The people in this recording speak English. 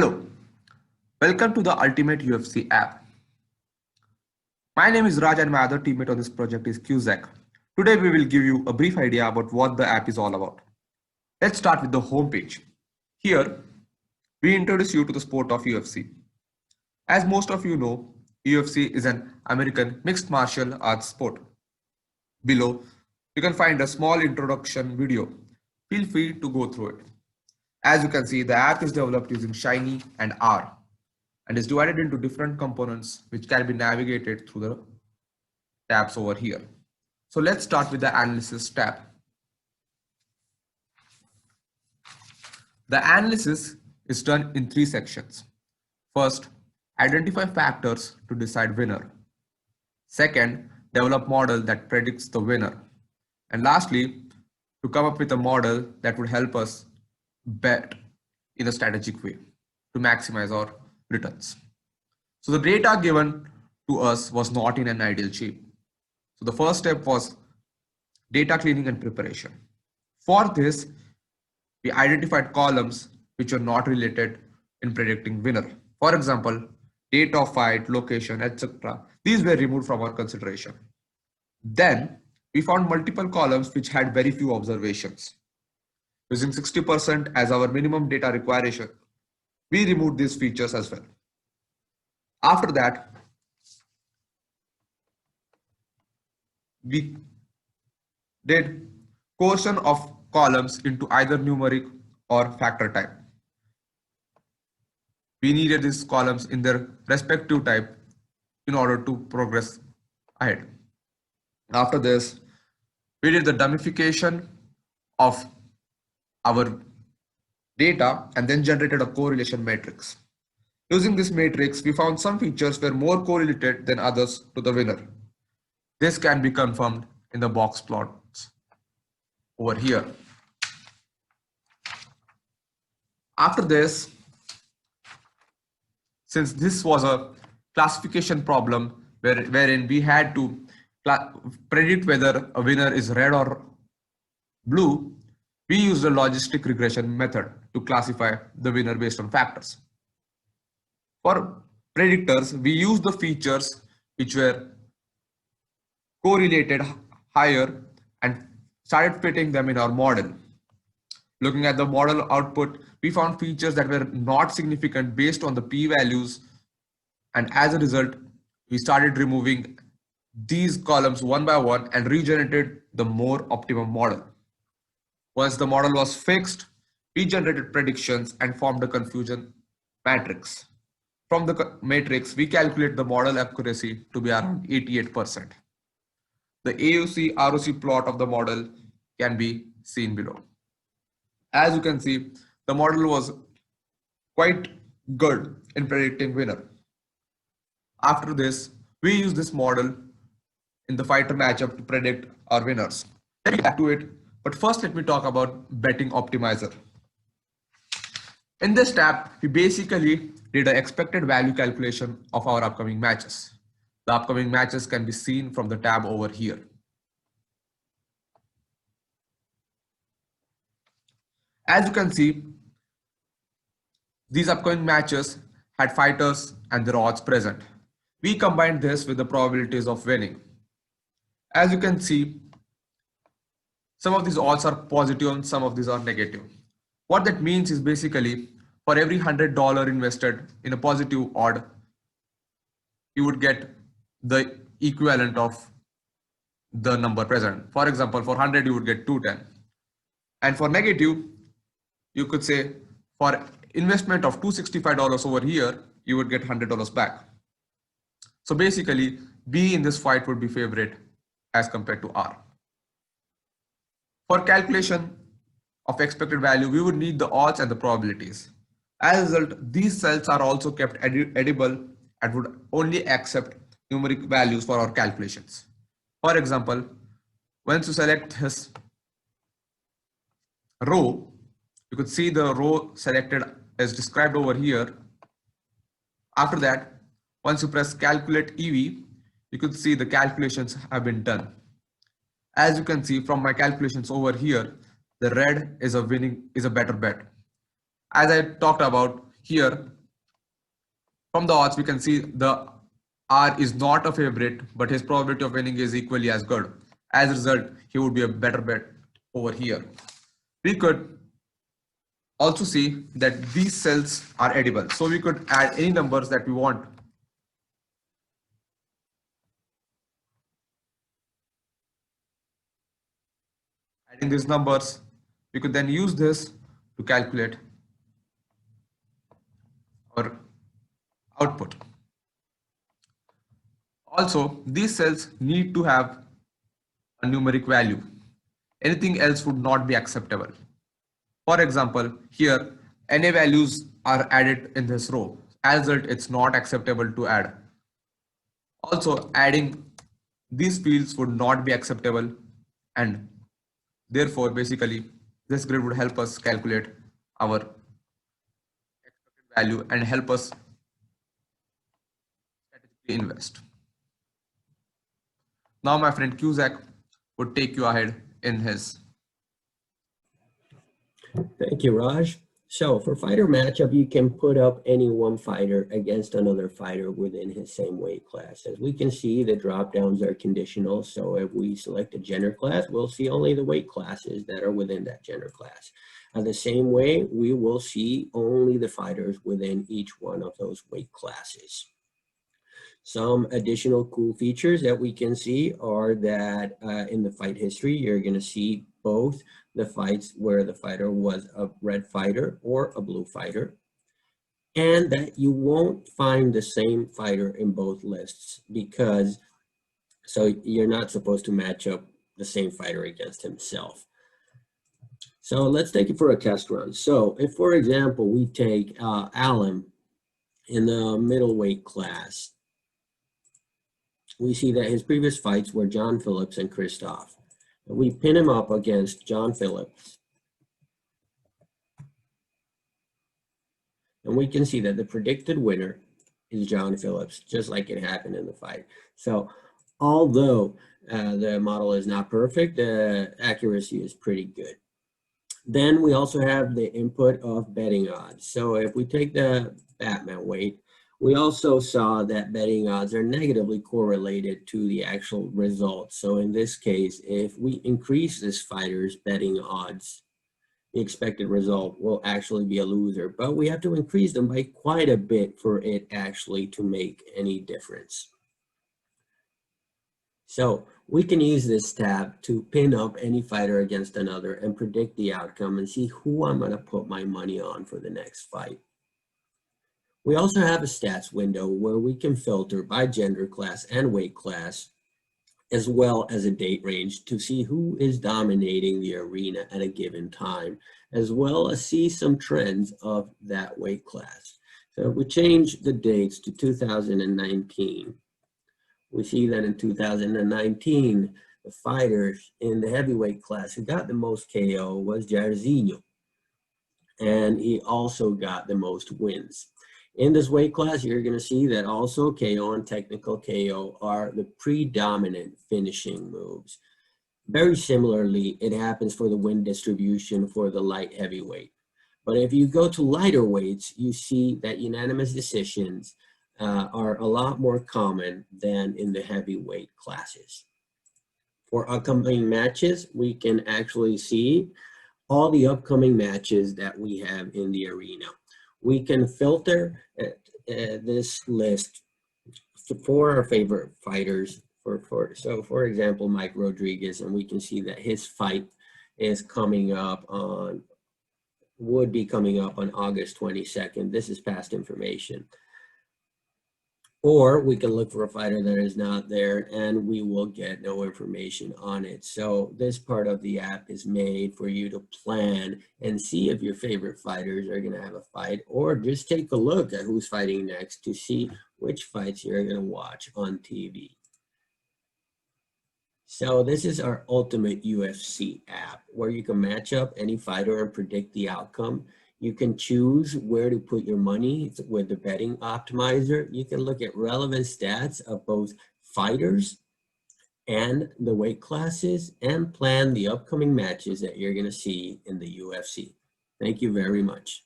Hello, welcome to the Ultimate UFC app. My name is Raj and my other teammate on this project is Kusac. Today we will give you a brief idea about what the app is all about. Let's start with the homepage. Here, we introduce you to the sport of UFC. As most of you know, UFC is an American mixed martial arts sport. Below, you can find a small introduction video. Feel free to go through it. As you can see, the app is developed using Shiny and R and is divided into different components which can be navigated through the tabs over here. So let's start with the analysis tab. The analysis is done in three sections. First, identify factors to decide winner. Second, develop model that predicts the winner. And lastly, to come up with a model that would help us bet in a strategic way to maximize our returns. So the data given to us was not in an ideal shape. So the first step was data cleaning and preparation. For this, we identified columns which are not related in predicting winner. For example, date of fight, location, etc. These were removed from our consideration. Then we found multiple columns which had very few observations. Using 60% as our minimum data requirement, we removed these features as well. After that, we did portion of columns into either numeric or factor type. We needed these columns in their respective type in order to progress ahead. After this, we did the dummification of our data and then generated a correlation matrix. Using this matrix, we found some features were more correlated than others to the winner. This can be confirmed in the box plots over here. After this, since this was a classification problem wherein we had to predict whether a winner is red or blue, we used a logistic regression method to classify the winner based on factors. For predictors, we used the features which were correlated higher and started fitting them in our model. Looking at the model output, we found features that were not significant based on the p-values, and as a result, we started removing these columns one by one and regenerated the more optimum model. Once the model was fixed, we generated predictions and formed a confusion matrix. From the matrix, we calculate the model accuracy to be around 88%. The AUC ROC plot of the model can be seen below. As you can see, the model was quite good in predicting winner. After this, we use this model in the fighter matchup to predict our winners. Let me get back to it, but first let me talk about betting optimizer. In this tab, we basically did an expected value calculation of our upcoming matches. The upcoming matches can be seen from the tab over here. As you can see, these upcoming matches had fighters and their odds present. We combined this with the probabilities of winning. As you can see, some of these odds are positive and some of these are negative. What that means is basically for every $100 invested in a positive odd, you would get the equivalent of the number present. For example, for 100 you would get 210. And for negative, you could say for investment of $265 over here, you would get $100 back. So basically, B in this fight would be favorite as compared to R. For calculation of expected value, we would need the odds and the probabilities. As a result, these cells are also kept edible and would only accept numeric values for our calculations. For example, once you select this row, you could see the row selected as described over here. After that, once you press calculate EV, you could see the calculations have been done. As you can see from my calculations over here, the red is a better bet. As I talked about, Here, from the odds, we can see the R is not a favorite, but his probability of winning is equally as good. As a result, he would be a better bet over here. We could also see that these cells are edible. So we could add any numbers that we want. Adding these numbers, we could then use this to calculate our output. Also, these cells need to have a numeric value. Anything else would not be acceptable. For example, here NA values are added in this row. As a result, it's not acceptable to add. Also, adding these fields would not be acceptable, and therefore basically this grid would help us calculate our expected value and help us strategically invest. Now my friend Kusac would take you ahead in his. Thank you, Raj. So for fighter matchup, you can put up any one fighter against another fighter within his same weight class. As we can see, the drop downs are conditional. So if we select a gender class, we'll see only the weight classes that are within that gender class. The same way, we will see only the fighters within each one of those weight classes. Some additional cool features that we can see are that in the fight history, you're going to see both the fights where the fighter was a red fighter or a blue fighter, and that you won't find the same fighter in both lists because so you're not supposed to match up the same fighter against himself. So let's take it for a test run. So if, for example, we take Alan in the middleweight class, we see that his previous fights were John Phillips and Christoph. We pin him up against John Phillips. And we can see that the predicted winner is John Phillips, just like it happened in the fight. So although the model is not perfect, the accuracy is pretty good. Then we also have the input of betting odds. So if we take the Batman weight, we also saw that betting odds are negatively correlated to the actual results. So in this case, if we increase this fighter's betting odds, the expected result will actually be a loser. But we have to increase them by quite a bit for it actually to make any difference. So we can use this tab to pin up any fighter against another and predict the outcome and see who I'm going to put my money on for the next fight. We also have a stats window where we can filter by gender class and weight class, as well as a date range to see who is dominating the arena at a given time, as well as see some trends of that weight class. So if we change the dates to 2019, we see that in 2019, the fighters in the heavyweight class who got the most KO was Jairzinho, and he also got the most wins. In this weight class, you're going to see that also KO and technical KO are the predominant finishing moves. Very similarly, it happens for the win distribution for the light heavyweight. But if you go to lighter weights, you see that unanimous decisions are a lot more common than in the heavyweight classes. For upcoming matches, we can actually see all the upcoming matches that we have in the arena. We can filter this list for our favorite fighters. So for example, Mike Rodriguez, and we can see that his fight is coming up on, would be coming up on August 22nd. This is past information. Or we can look for a fighter that is not there and we will get no information on it. So this part of the app is made for you to plan and see if your favorite fighters are going to have a fight, or just take a look at who's fighting next to see which fights you're going to watch on TV. So this is our ultimate UFC app where you can match up any fighter and predict the outcome. You can choose where to put your money with the betting optimizer. You can look at relevant stats of both fighters and the weight classes and plan the upcoming matches that you're going to see in the UFC. Thank you very much.